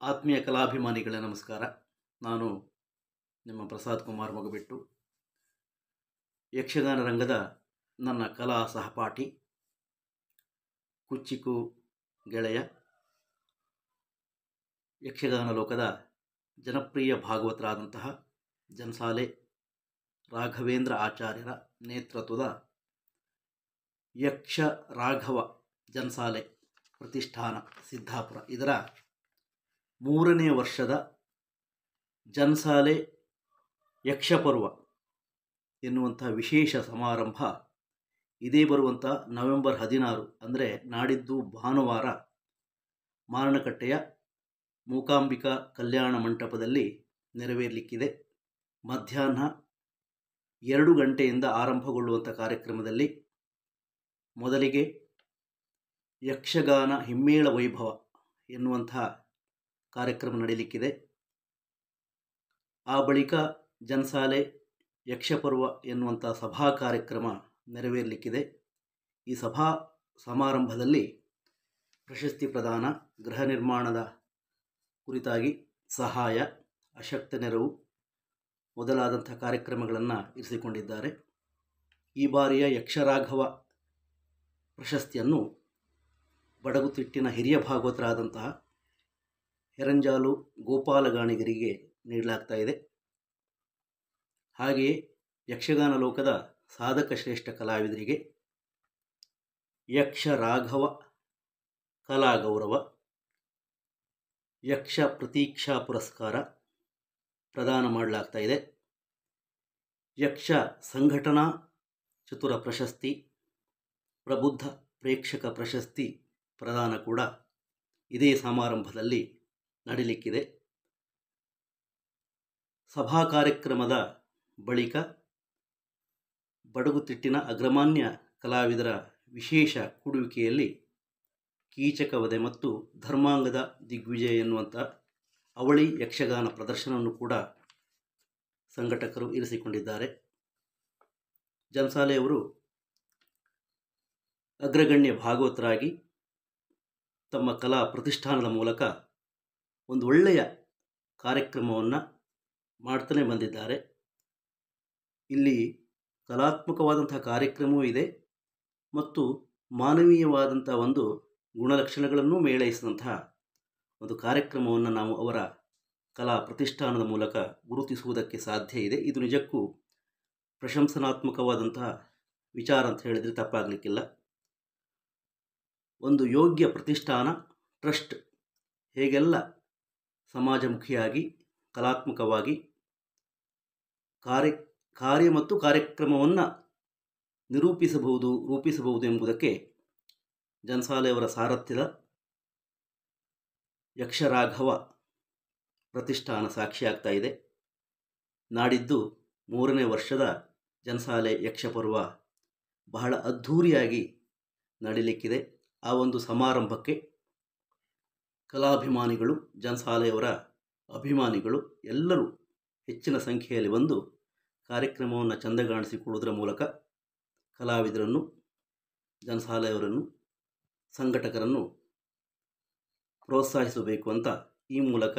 ಆತ್ಮೀಯ ಕಲಾಭಿಮಾನಿಗಳೇ ನಮಸ್ಕಾರ. ನಾನು ನಿಮ್ಮ ಪ್ರಸಾದ್ ಕುಮಾರ್ ಮೊಗಬಿಟ್ಟು. ಯಕ್ಷಗಾನ ರಂಗದ ನನ್ನ ಕಲಾ ಸಹಪಾಠಿ, ಕುಚ್ಚಿಕು ಗೆಳೆಯ, ಯಕ್ಷಗಾನ ಲೋಕದ ಜನಪ್ರಿಯ ಭಾಗವತರಾದಂತಹ ಜನ್ಸಾಲೆ ರಾಘವೇಂದ್ರ ಆಚಾರ್ಯರ ನೇತೃತ್ವದ ಯಕ್ಷ ರಾಘವ ಜನ್ಸಾಲೆ ಪ್ರತಿಷ್ಠಾನ ಸಿದ್ದಾಪುರ ಇದರ 3ನೇ ವರ್ಷದ ಜನ್ಸಾಲೆ ಯಕ್ಷಪರ್ವ ಎನ್ನುವಂಥ ವಿಶೇಷ ಸಮಾರಂಭ ಇದೇ ಬರುವಂಥ ನವೆಂಬರ್ 16 ಅಂದರೆ ನಾಡಿದ್ದು ಭಾನುವಾರ ಮಾರಣಕಟ್ಟೆಯ ಮೂಕಾಂಬಿಕಾ ಕಲ್ಯಾಣ ಮಂಟಪದಲ್ಲಿ ನೆರವೇರಲಿಕ್ಕಿದೆ. ಮಧ್ಯಾಹ್ನ 2 ಗಂಟೆಯಿಂದ ಆರಂಭಗೊಳ್ಳುವಂಥ ಕಾರ್ಯಕ್ರಮದಲ್ಲಿ ಮೊದಲಿಗೆ ಯಕ್ಷಗಾನ ಹಿಮ್ಮೇಳ ವೈಭವ ಎನ್ನುವಂಥ ಕಾರ್ಯಕ್ರಮ ನಡೀಲಿಕ್ಕಿದೆ. ಆ ಬಳಿಕ ಜನ್ಸಾಲೆ ಯಕ್ಷಪರ್ವ ಎನ್ನುವಂಥ ಸಭಾ ಕಾರ್ಯಕ್ರಮ ನೆರವೇರಲಿಕ್ಕಿದೆ. ಈ ಸಭಾ ಸಮಾರಂಭದಲ್ಲಿ ಪ್ರಶಸ್ತಿ ಪ್ರದಾನ, ಗೃಹ ನಿರ್ಮಾಣದ ಕುರಿತಾಗಿ ಸಹಾಯ, ಅಶಕ್ತ ನೆರವು ಮೊದಲಾದಂಥ ಕಾರ್ಯಕ್ರಮಗಳನ್ನು ಇರಿಸಿಕೊಂಡಿದ್ದಾರೆ. ಈ ಬಾರಿಯ ಯಕ್ಷರಾಘವ ಪ್ರಶಸ್ತಿಯನ್ನು ಬಡಗುತಿಟ್ಟಿನ ಹಿರಿಯ ಭಾಗವತರಾದಂತಹ ಹೆರಂಜಾಲು ಗೋಪಾಲಗಾಣಿಗರಿಗೆ ನೀಡಲಾಗ್ತಾ ಇದೆ. ಹಾಗೆಯೇ ಯಕ್ಷಗಾನ ಲೋಕದ ಸಾಧಕ ಶ್ರೇಷ್ಠ ಕಲಾವಿದರಿಗೆ ಯಕ್ಷ ರಾಘವ ಕಲಾ ಗೌರವ, ಯಕ್ಷ ಪ್ರತೀಕ್ಷಾ ಪುರಸ್ಕಾರ ಪ್ರದಾನ ಮಾಡಲಾಗ್ತಾ ಇದೆ. ಯಕ್ಷ ಸಂಘಟನಾ ಚತುರ ಪ್ರಶಸ್ತಿ, ಪ್ರಬುದ್ಧ ಪ್ರೇಕ್ಷಕ ಪ್ರಶಸ್ತಿ ಪ್ರದಾನ ಕೂಡ ಇದೇ ಸಮಾರಂಭದಲ್ಲಿ ನಡೀಲಿಕ್ಕಿದೆ. ಸಭಾ ಕಾರ್ಯಕ್ರಮದ ಬಳಿಕ ಬಡಗುತಿಟ್ಟಿನ ಅಗ್ರಮಾನ್ಯ ಕಲಾವಿದರ ವಿಶೇಷ ಕೂಡುವಿಕೆಯಲ್ಲಿ ಕೀಚಕವಧೆ ಮತ್ತು ಧರ್ಮಾಂಗದ ದಿಗ್ವಿಜಯ ಎನ್ನುವಂಥ ಅವಳಿ ಯಕ್ಷಗಾನ ಪ್ರದರ್ಶನವನ್ನು ಕೂಡ ಸಂಘಟಕರು ಇರಿಸಿಕೊಂಡಿದ್ದಾರೆ. ಜನ್ಸಾಲೆಯವರು ಅಗ್ರಗಣ್ಯ ಭಾಗವತರಾಗಿ ತಮ್ಮ ಕಲಾ ಪ್ರತಿಷ್ಠಾನದ ಮೂಲಕ ಒಂದು ಒಳ್ಳೆಯ ಕಾರ್ಯಕ್ರಮವನ್ನು ಮಾಡ್ತಾನೆ ಬಂದಿದ್ದಾರೆ. ಇಲ್ಲಿ ಕಲಾತ್ಮಕವಾದಂಥ ಕಾರ್ಯಕ್ರಮವೂ ಇದೆ ಮತ್ತು ಮಾನವೀಯವಾದಂಥ ಒಂದು ಗುಣಲಕ್ಷಣಗಳನ್ನು ಮೇಳೈಸಿದಂತಹ ಒಂದು ಕಾರ್ಯಕ್ರಮವನ್ನು ನಾವು ಅವರ ಕಲಾ ಪ್ರತಿಷ್ಠಾನದ ಮೂಲಕ ಗುರುತಿಸುವುದಕ್ಕೆ ಸಾಧ್ಯ ಇದೆ. ಇದು ನಿಜಕ್ಕೂ ಪ್ರಶಂಸನಾತ್ಮಕವಾದಂತಹ ವಿಚಾರ ಅಂತ ಹೇಳಿದರೆ ತಪ್ಪಾಗಲಿಕ್ಕಿಲ್ಲ. ಒಂದು ಯೋಗ್ಯ ಪ್ರತಿಷ್ಠಾನ, ಟ್ರಸ್ಟ್ ಹೇಗೆಲ್ಲ ಸಮಾಜಮುಖಿಯಾಗಿ ಕಲಾತ್ಮಕವಾಗಿ ಕಾರ್ಯ ಮತ್ತು ಕಾರ್ಯಕ್ರಮವನ್ನು ರೂಪಿಸಬಹುದು ಎಂಬುದಕ್ಕೆ ಜನ್ಸಾಲೆಯವರ ಸಾರಥ್ಯದ ಯಕ್ಷರಾಘವ ಪ್ರತಿಷ್ಠಾನ ಸಾಕ್ಷಿಯಾಗ್ತಾ ಇದೆ. ನಾಡಿದ್ದು 3ನೇ ವರ್ಷದ ಜನ್ಸಾಲೆ ಯಕ್ಷಪರ್ವ ಬಹಳ ಅದ್ಧೂರಿಯಾಗಿ ನಡೀಲಿಕ್ಕಿದೆ. ಆ ಒಂದು ಸಮಾರಂಭಕ್ಕೆ ಕಲಾಭಿಮಾನಿಗಳು, ಜನ್ಸಾಲೆಯವರ ಅಭಿಮಾನಿಗಳು ಎಲ್ಲರೂ ಹೆಚ್ಚಿನ ಸಂಖ್ಯೆಯಲ್ಲಿ ಬಂದು ಕಾರ್ಯಕ್ರಮವನ್ನು ಚಂದಗಾಣಿಸಿಕೊಳ್ಳುವುದರ ಮೂಲಕ ಕಲಾವಿದರನ್ನು, ಜನ್ಸಾಲೆಯವರನ್ನು, ಸಂಘಟಕರನ್ನು ಪ್ರೋತ್ಸಾಹಿಸಬೇಕು ಅಂತ ಈ ಮೂಲಕ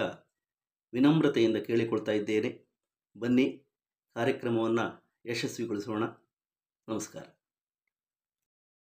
ವಿನಮ್ರತೆಯಿಂದ ಕೇಳಿಕೊಳ್ತಾ ಇದ್ದೇನೆ. ಬನ್ನಿ ಕಾರ್ಯಕ್ರಮವನ್ನು ಯಶಸ್ವಿಗೊಳಿಸೋಣ. ನಮಸ್ಕಾರ.